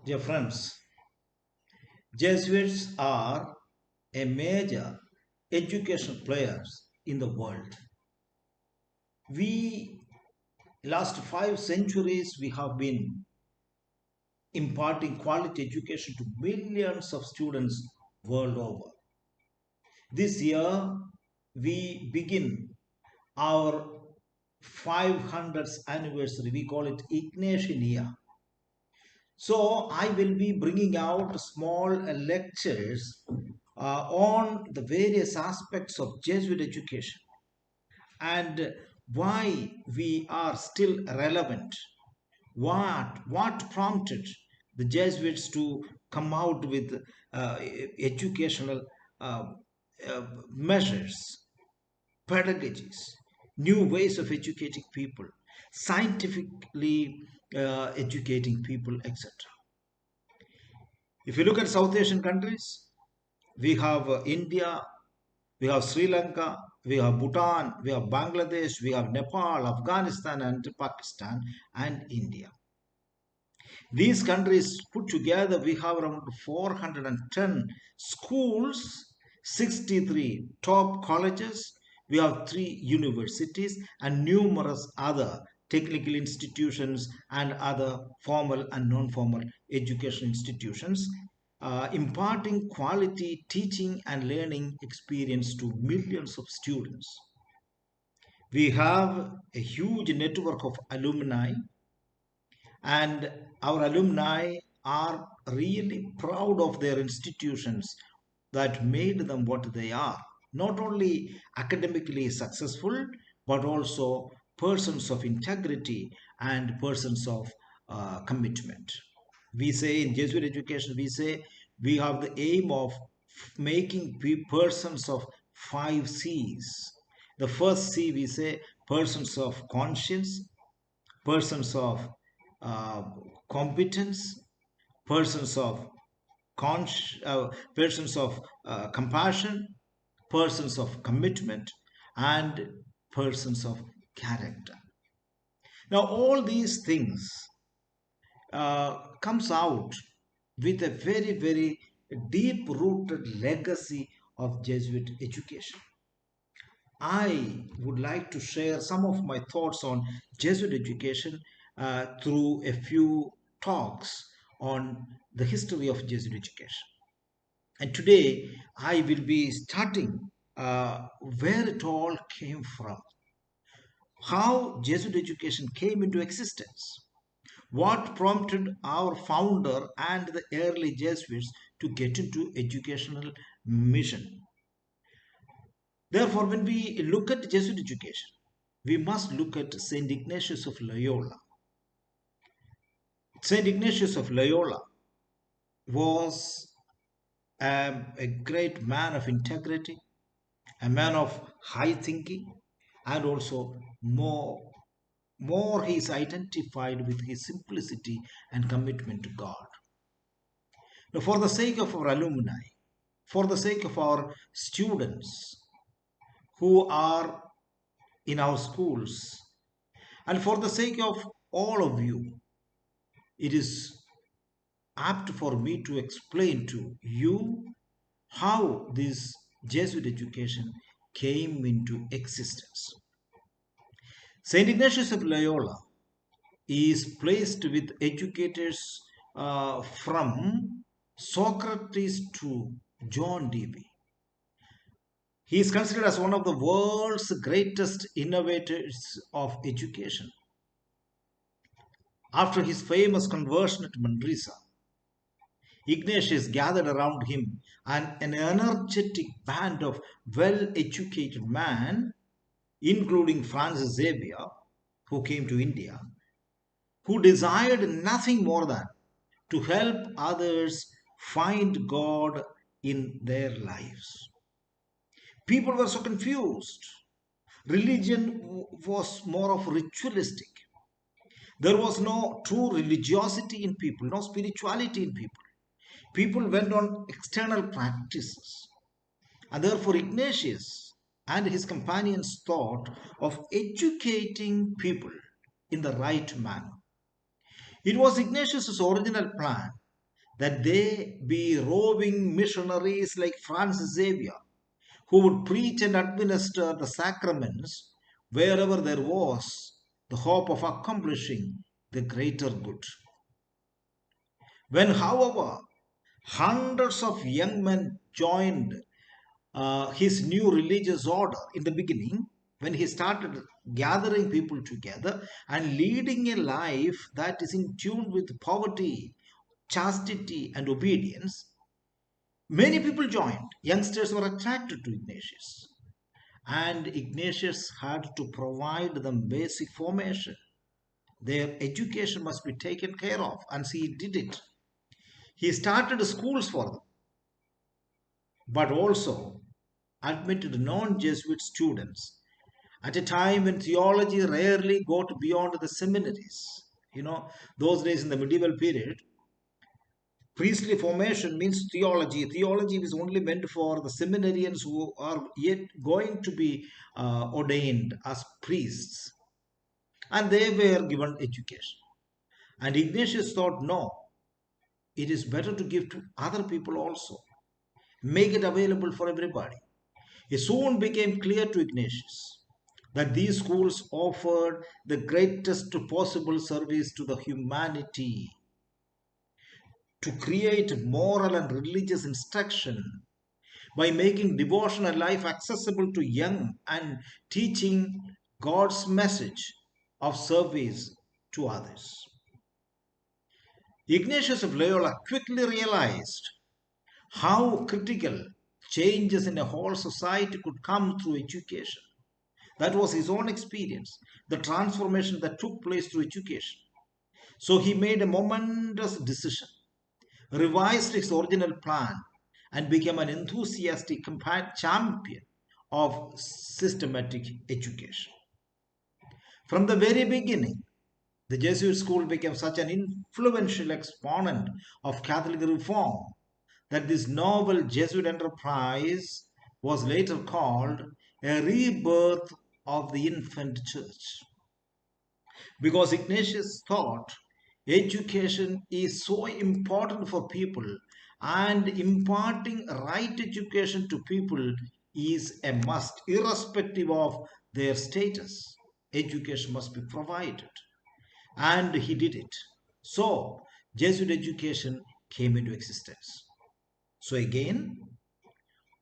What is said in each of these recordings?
Dear friends, Jesuits are a major educational players in the world. We last 5 centuries we have been imparting quality education to millions of students world over. This year we begin our 500th anniversary. We call it Ignatian year. So I will be bringing out small lectures on the various aspects of Jesuit education and why we are still relevant. What prompted the Jesuits to come out with educational uh, measures, pedagogies, new ways of educating people, scientifically educating people, etc. If you look at South Asian countries, we have India, we have Sri Lanka, we have Bhutan, we have Bangladesh, we have Nepal, Afghanistan, and Pakistan, and India. These countries put together, we have around 410 schools, 63 top colleges, we have 3 universities, and numerous other technical institutions and other formal and non-formal education institutions, imparting quality teaching and learning experience to millions of students. We have a huge network of alumni, and our alumni are really proud of their institutions that made them what they are. Not only academically successful, but also persons of integrity and persons of commitment. We say in Jesuit education, we say we have the aim of making persons of 5 C's. The first C we say persons of conscience, persons of uh, competence, persons of persons of compassion, persons of commitment, and persons of character. Now, all these things comes out with a very deep-rooted legacy of Jesuit education. I would like to share some of my thoughts on Jesuit education through a few talks on the history of Jesuit education. And today I will be starting where it all came from, how Jesuit education came into existence, what prompted our founder and the early Jesuits to get into educational mission. Therefore, when we look at Jesuit education, we must look at Saint Ignatius of Loyola. Saint Ignatius of Loyola was a great man of integrity, a man of high thinking, and also more he is identified with his simplicity and commitment to God. Now, for the sake of our alumni, for the sake of our students who are in our schools, and for the sake of all of you, it is apt for me to explain to you how this Jesuit education came into existence. Saint Ignatius of Loyola is placed with educators from Socrates to John Dewey. He is considered as one of the world's greatest innovators of education. After his famous conversion at Manresa, Ignatius gathered around him an energetic band of well-educated men, including Francis Xavier, who came to India, who desired nothing more than to help others find God in their lives. People were so confused. Religion was more of ritualistic. There was no true religiosity in people, no spirituality in people. People went on external practices. And therefore, Ignatius and his companions thought of educating people in the right manner. It was Ignatius' original plan that they be roving missionaries like Francis Xavier, who would preach and administer the sacraments wherever there was the hope of accomplishing the greater good. When, however, hundreds of young men joined his new religious order in the beginning, when he started gathering people together and leading a life that is in tune with poverty, chastity, and obedience, many people joined. Youngsters were attracted to Ignatius, and Ignatius had to provide them basic formation. Their education must be taken care of, and he did it. He started schools for them, but also admitted non Jesuit students at a time when theology rarely got beyond the seminaries. Those days in the medieval period, priestly formation means theology. Theology is only meant for the seminarians who are yet going to be ordained as priests, and they were given education. And Ignatius thought, no, it is better to give to other people also, make it available for everybody. It soon became clear to Ignatius that these schools offered the greatest possible service to the humanity, to create moral and religious instruction by making devotional life accessible to young and teaching God's message of service to others. Ignatius of Loyola quickly realized how critical changes in a whole society could come through education. That was his own experience, the transformation that took place through education. So he made a momentous decision, revised his original plan, and became an enthusiastic champion of systematic education. From the very beginning, the Jesuit school became such an influential exponent of Catholic reform that this novel Jesuit enterprise was later called a rebirth of the infant church. Because Ignatius thought education is so important for people, and imparting right education to people is a must, irrespective of their status. Education must be provided, and he did it. So, Jesuit education came into existence. So, again,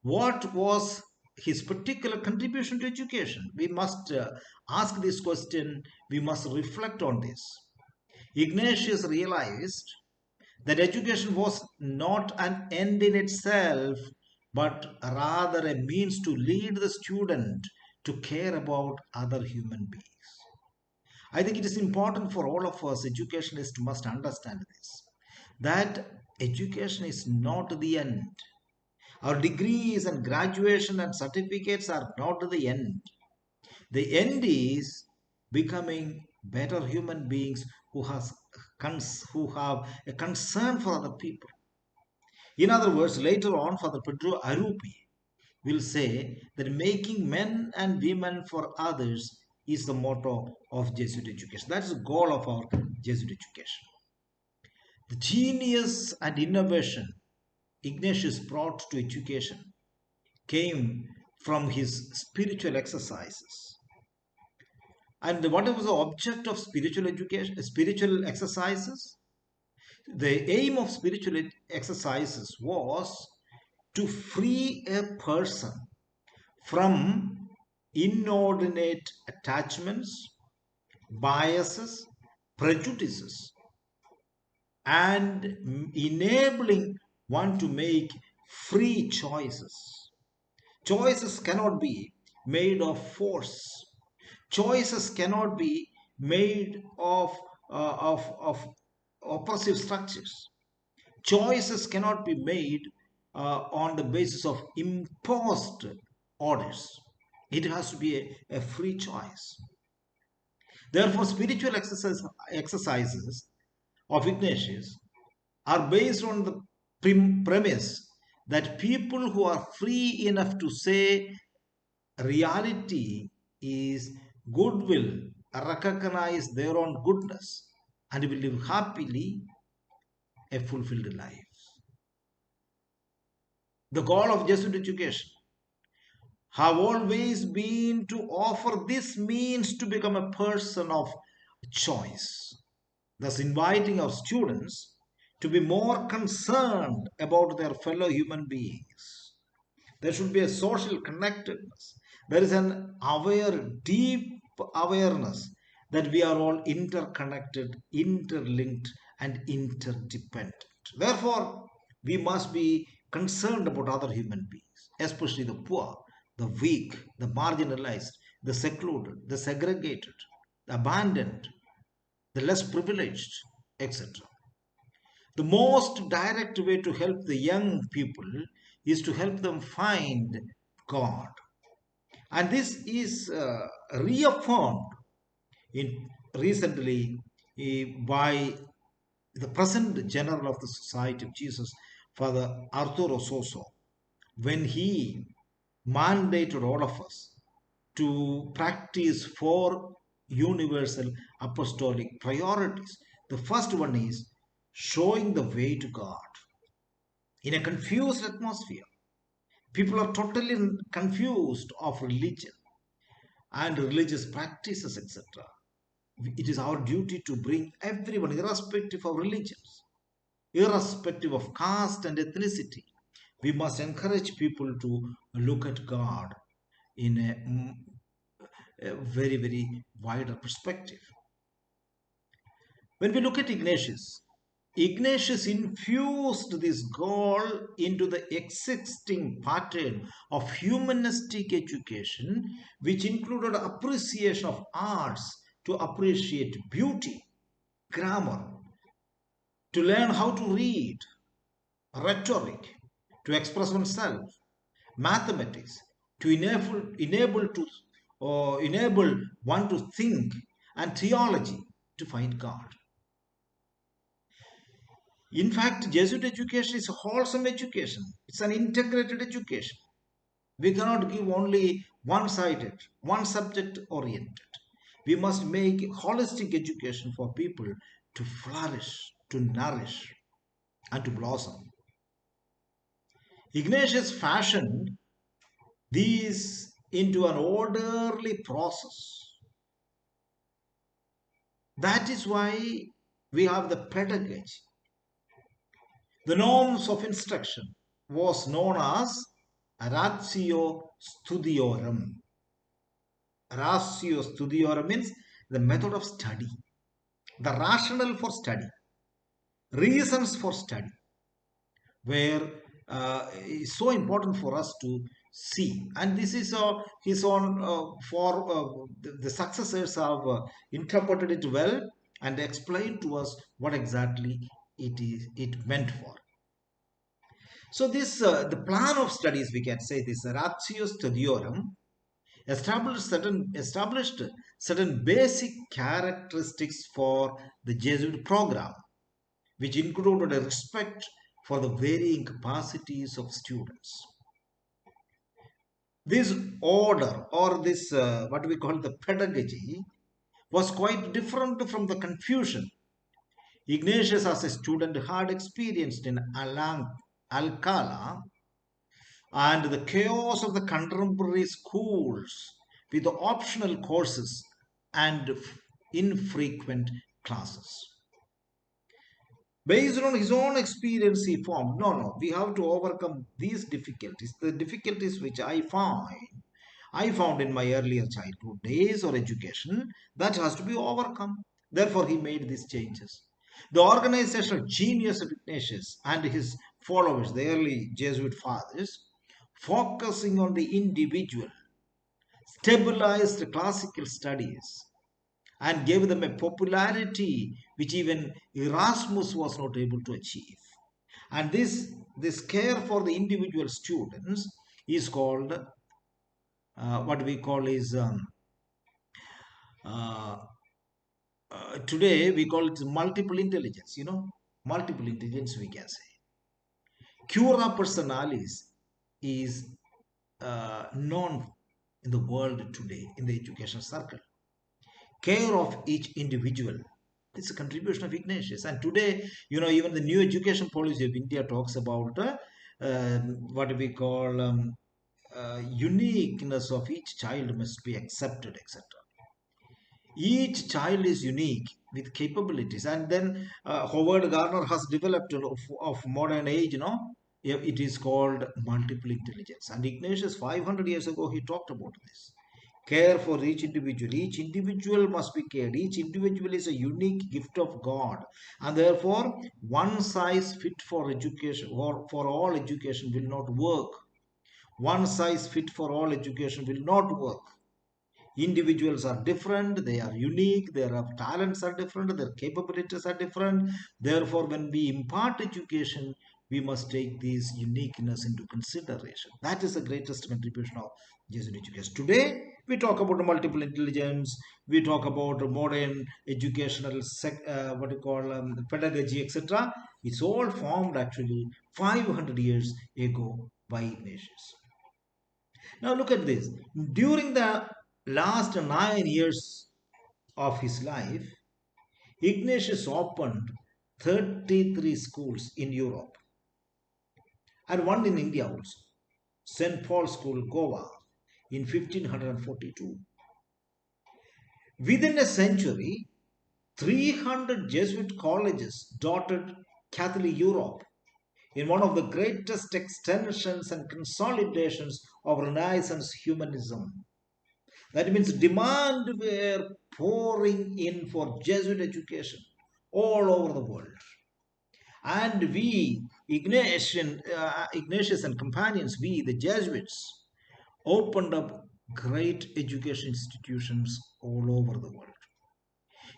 what was his particular contribution to education? We must ask this question, we must reflect on this. Ignatius realized that education was not an end in itself, but rather a means to lead the student to care about other human beings. I think it is important for all of us educationists must understand this, that education is not the end. Our degrees and graduation and certificates are not the end. The end is becoming better human beings who have a concern for other people. In other words, later on, Father Pedro Arupi will say that making men and women for others is the motto of Jesuit education. That is the goal of our Jesuit education. The genius and innovation Ignatius brought to education came from his spiritual exercises. And what was the object of spiritual education, spiritual exercises? The aim of spiritual exercises was to free a person from inordinate attachments, biases, prejudices, and enabling one to make free choices. Choices cannot be made of force. Choices cannot be made of oppressive structures. Choices cannot be made on the basis of imposed orders. It has to be a free choice. Therefore, spiritual exercises of Ignatius are based on the premise that people who are free enough to say reality is goodwill, recognize their own goodness, and will live happily, a fulfilled life. The goal of Jesuit education have always been to offer this means to become a person of choice, thus inviting our students to be more concerned about their fellow human beings. There should be a social connectedness. There is an deep awareness that we are all interconnected, interlinked, and interdependent. Therefore, we must be concerned about other human beings, especially the poor, the weak, the marginalized, the secluded, the segregated, the abandoned, the less privileged, etc. The most direct way to help the young people is to help them find God. And this is reaffirmed in recently by the present general of the Society of Jesus, Father Arturo Soso, when he mandated all of us to practice four universal apostolic priorities. The first one is showing the way to God in a confused atmosphere. People are totally confused of religion and religious practices, etc. It is our duty to bring everyone, irrespective of religions, irrespective of caste and ethnicity. We must encourage people to look at God in a very, very wider perspective. When we look at Ignatius, Ignatius infused this goal into the existing pattern of humanistic education, which included appreciation of arts to appreciate beauty, grammar, to learn how to read, rhetoric, to express oneself, mathematics, to enable one to think, and theology to find God. In fact, Jesuit education is a wholesome education. It's an integrated education. We cannot give only one-sided, one subject oriented. We must make holistic education for people to flourish, to nourish, and to blossom. Ignatius fashioned these into an orderly process. That is why we have the pedagogy. The norms of instruction was known as Ratio Studiorum. Ratio Studiorum means the method of study, the rationale for study, reasons for study, where is so important for us to see. And this is his own for the successors have interpreted it well and explained to us what exactly it meant for. So this the plan of studies, we can say, this Ratio Studiorum established certain basic characteristics for the Jesuit program, which included a respect for the varying capacities of students. This order, or this what we call the pedagogy, was quite different from the confusion Ignatius as a student had experienced in Alcala and the chaos of the contemporary schools with the optional courses and infrequent classes. Based on his own experience, he formed, no, we have to overcome these difficulties, the difficulties which I found in my earlier childhood days or education, that has to be overcome. Therefore, he made these changes. The organizational genius of Ignatius and his followers, the early Jesuit fathers, focusing on the individual, stabilized classical studies and gave them a popularity which even Erasmus was not able to achieve. And this care for the individual students is called what we call is uh, today we call it multiple intelligence. Multiple intelligence, we can say. Cura personalis is known in the world today in the education circle. Care of each individual It's a contribution of Ignatius. And today, even the new education policy of India talks about what we call uniqueness of each child must be accepted, etc. Each child is unique with capabilities. And then Howard Gardner has developed of modern age, it is called multiple intelligence. And Ignatius, 500 years ago, he talked about this. Care for each individual. Each individual must be cared. Each individual is a unique gift of God. And therefore, one size fit for education or for all education will not work. One size fit for all education will not work. Individuals are different, they are unique, their talents are different, their capabilities are different. Therefore, when we impart education, we must take these uniqueness into consideration. That is the greatest contribution of Jesuit education. Today, we talk about multiple intelligence, we talk about modern educational pedagogy, etc. It's all formed actually 500 years ago by Ignatius. Now look at this. During the last 9 years of his life, Ignatius opened 33 schools in Europe and one in India also. St. Paul's School, Goa, in 1542. Within a century, 300 Jesuit colleges dotted Catholic Europe in one of the greatest extensions and consolidations of Renaissance humanism. That means demand were pouring in for Jesuit education all over the world. And we, Ignatius and companions, we, the Jesuits, opened up great education institutions all over the world.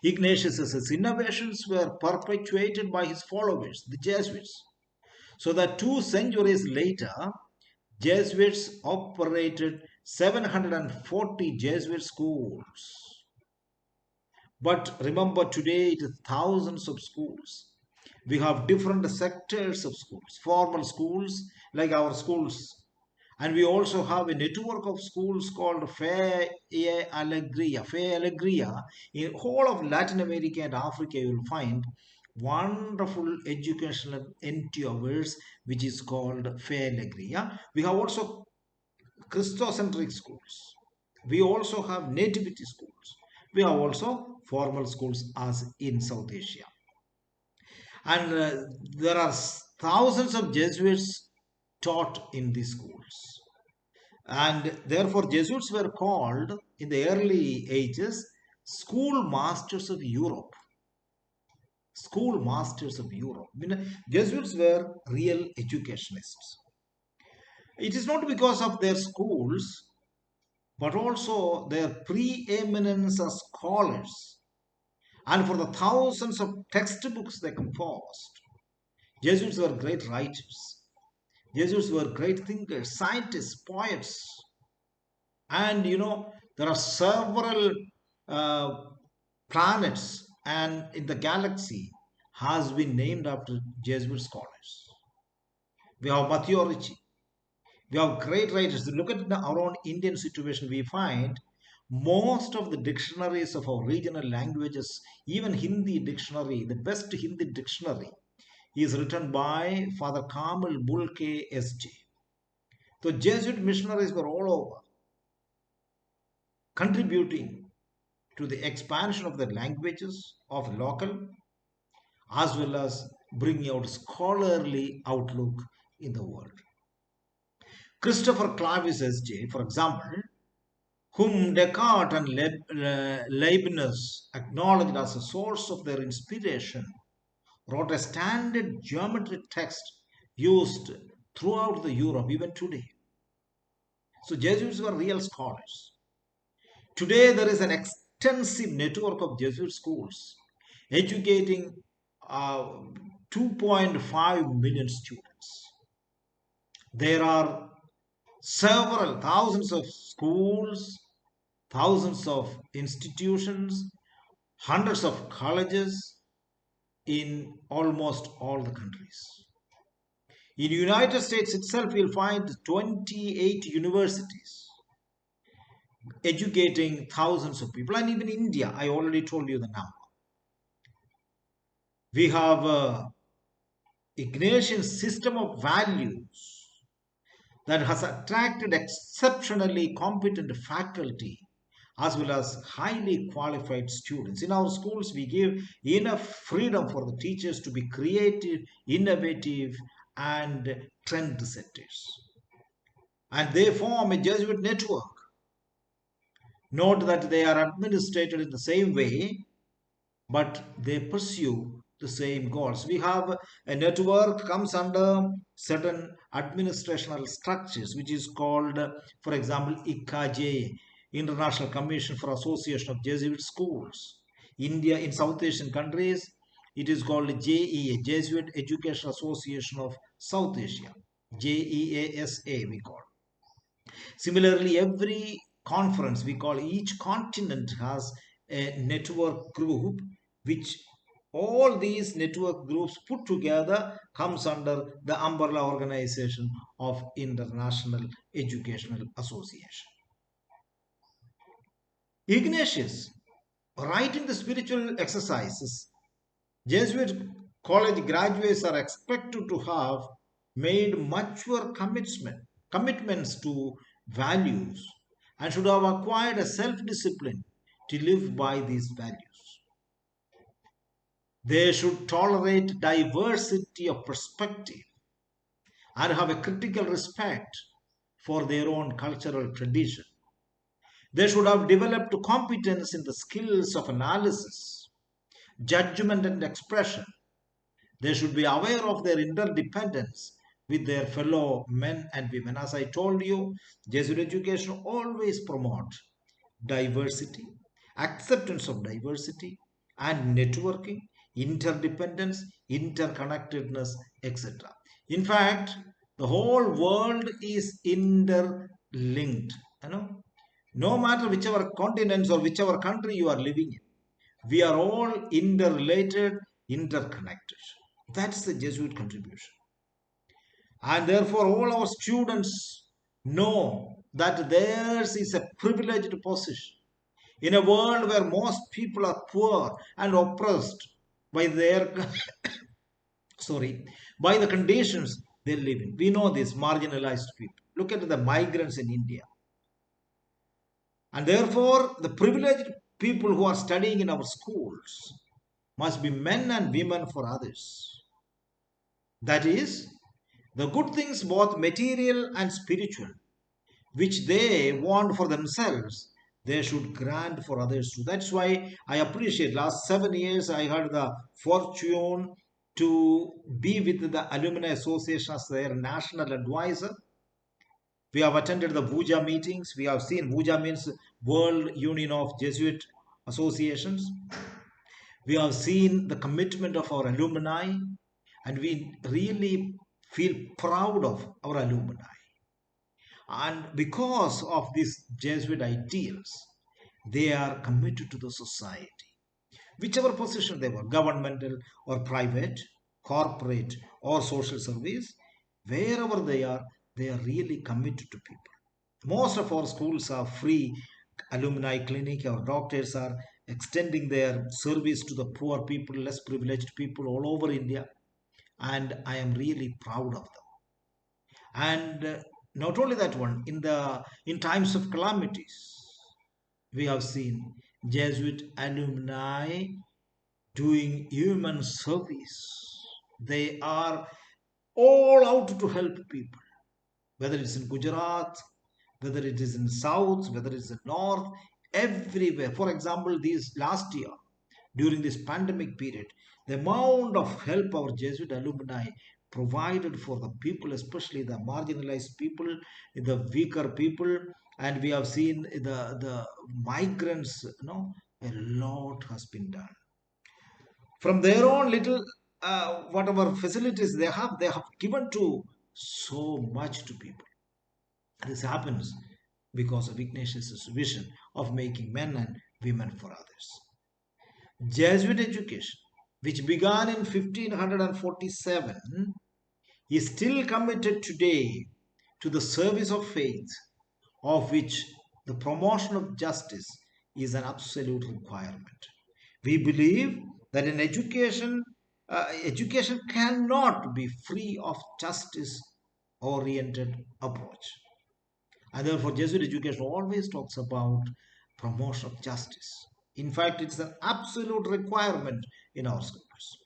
Ignatius's innovations were perpetuated by his followers, the Jesuits. So that 2 centuries later, Jesuits operated 740 Jesuit schools. But remember, today it is thousands of schools. We have different sectors of schools, formal schools like our schools. And we also have a network of schools called Fe Alegria. Fe Alegria. In whole of Latin America and Africa, you will find wonderful educational endeavors which is called Fe Alegria. We have also Christocentric schools. We also have nativity schools. We have also formal schools as in South Asia. And there are thousands of Jesuits taught in these schools. And therefore, Jesuits were called in the early ages school masters of Europe. School masters of Europe. Jesuits were real educationists. It is not because of their schools, but also their preeminence as scholars and for the thousands of textbooks they composed. Jesuits were great writers. Jesuits were great thinkers, scientists, poets. And there are several planets and in the galaxy has been named after Jesuit scholars. We have Matteo Ricci. We have great writers. Look at our own Indian situation. We find most of the dictionaries of our regional languages, even Hindi dictionary, the best Hindi dictionary, is written by Father Kamal Bulke S.J. So Jesuit missionaries were all over, contributing to the expansion of the languages of local, as well as bringing out scholarly outlook in the world. Christopher Clavis S.J., for example, whom Descartes and Leibniz acknowledged as a source of their inspiration, wrote a standard geometric text used throughout the Europe even today. So Jesuits were real scholars. Today there is an extensive network of Jesuit schools educating 2.5 million students. There are several thousands of schools, thousands of institutions, hundreds of colleges in almost all the countries. In the United States itself, you'll find 28 universities educating thousands of people. And even India, I already told you the number. We have Ignatian system of values that has attracted exceptionally competent faculty as well as highly qualified students. In our schools, we give enough freedom for the teachers to be creative, innovative, and trend setters. And they form a Jesuit network. Note that they are administrated in the same way, but they pursue the same goals. We have a network comes under certain administrational structures, which is called, for example, IKJ, International Commission for Association of Jesuit Schools. India, in South Asian countries, it is called JEA, Jesuit Education Association of South Asia, JEASA we call. Similarly, every conference, we call each continent has a network group, which all these network groups put together comes under the umbrella organization of International Educational Association. Ignatius, writing the spiritual exercises, Jesuit college graduates are expected to have made mature commitments to values and should have acquired a self-discipline to live by these values. They should tolerate diversity of perspective and have a critical respect for their own cultural tradition. They should have developed competence in the skills of analysis, judgment, and expression. They should be aware of their interdependence with their fellow men and women. As I told you, Jesuit education always promotes diversity, acceptance of diversity, and networking, interdependence, interconnectedness, etc. In fact, the whole world is interlinked. You know, no matter whichever continents or whichever country you are living in, we are all interrelated, interconnected. That's the Jesuit contribution. And therefore, all our students know that theirs is a privileged position in a world where most people are poor and oppressed by their sorry, by the conditions they live in. We know this marginalized people. Look at the migrants in India. And therefore, the privileged people who are studying in our schools must be men and women for others. That is, the good things, both material and spiritual, which they want for themselves, they should grant for others too. That's why I appreciate last 7 years I had the fortune to be with the Alumni Association as their national advisor. We have attended the Vuja meetings. We have seen Vuja means World Union of Jesuit Associations. We have seen the commitment of our alumni, and we really feel proud of our alumni. And because of these Jesuit ideals, they are committed to the society. Whichever position they were, governmental or private, corporate or social service, wherever they are really committed to people. Most of our schools are free alumni clinic. Our doctors are extending their service to the poor people, less privileged people all over India. And I am really proud of them. And not only that one, in times of calamities, we have seen Jesuit alumni doing human service. They are all out to help people, whether it's in Gujarat, whether it is in South, whether it's in North, everywhere. For example, this last year, during this pandemic period, the amount of help our Jesuit alumni provided for the people, especially the marginalized people, the weaker people, and we have seen the migrants, a lot has been done. From their own little, whatever facilities they have given to so much to people. This happens because of Ignatius' vision of making men and women for others. Jesuit education, which began in 1547, is still committed today to the service of faith, of which the promotion of justice is an absolute requirement. We believe that in education, education cannot be free of justice oriented approach. And therefore, Jesuit education always talks about promotion of justice. In fact, it's an absolute requirement in our schools.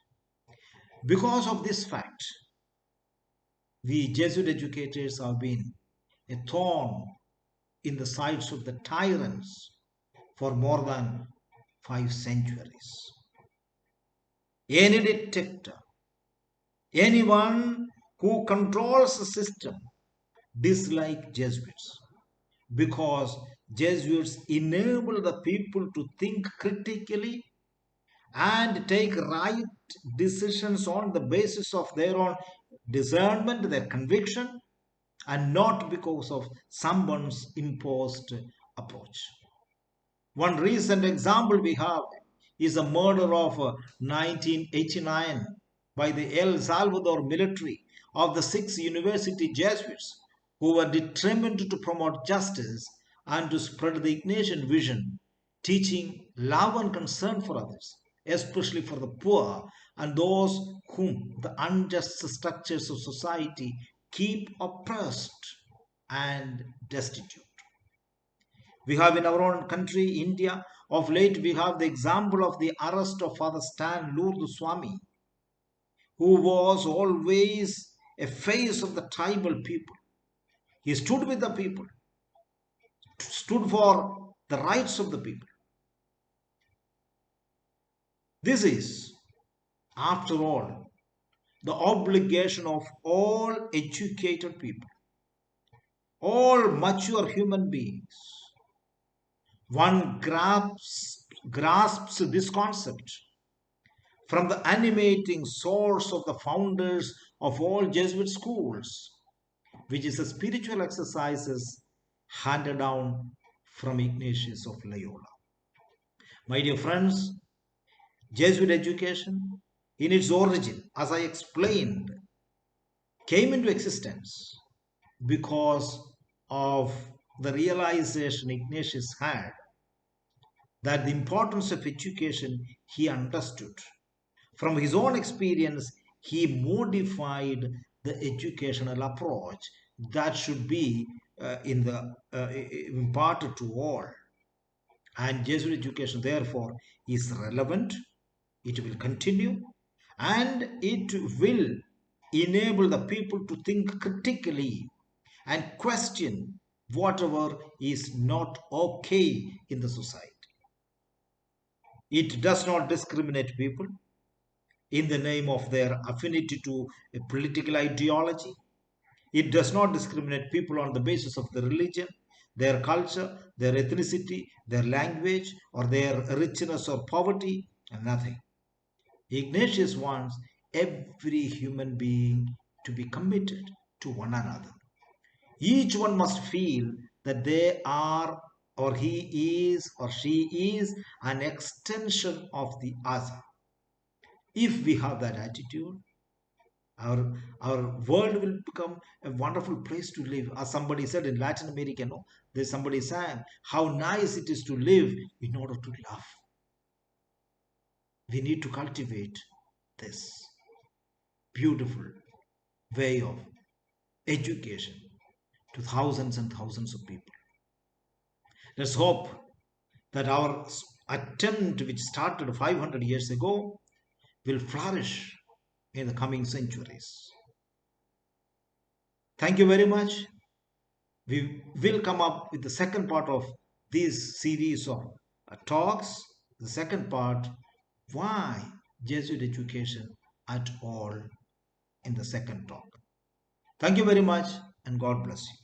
Because of this fact, we Jesuit educators have been a thorn in the sides of the tyrants for more than 5 centuries. Any dictator, anyone who controls the system dislike Jesuits because Jesuits enable the people to think critically and take right decisions on the basis of their own discernment, their conviction, and not because of someone's imposed approach. One recent example we have is the murder of 1989 by the El Salvador military of the 6 university Jesuits who were determined to promote justice and to spread the Ignatian vision, teaching love and concern for others, especially for the poor and those whom the unjust structures of society keep oppressed and destitute. We have in our own country, India, of late, we have the example of the arrest of Father Stan Lourdes Swami, who was always a face of the tribal people. He stood with the people, stood for the rights of the people. This is, after all, the obligation of all educated people, all mature human beings. One grasps this concept from the animating source of the founders of all Jesuit schools, which is the spiritual exercises handed down from Ignatius of Loyola. My dear friends, Jesuit education, in its origin, as I explained, came into existence because of the realization Ignatius had that the importance of education he understood. From his own experience, he modified the educational approach that should be imparted to all. And Jesuit education, therefore, is relevant, it will continue, and it will enable the people to think critically and question whatever is not okay in the society. It does not discriminate people in the name of their affinity to a political ideology. It does not discriminate people on the basis of their religion, their culture, their ethnicity, their language, or their richness or poverty, and nothing. Ignatius wants every human being to be committed to one another. Each one must feel that they are, or he is, or she is an extension of the other. If we have that attitude, our world will become a wonderful place to live. As somebody said in Latin America, no, there's somebody saying how nice it is to live in order to love. We need to cultivate this beautiful way of education to thousands and thousands of people. Let's hope that our attempt, which started 500 years ago, will flourish in the coming centuries. Thank you very much. We will come up with the second part of this series of talks. The second part, why Jesuit education at all, in the second talk. Thank you very much, and God bless you.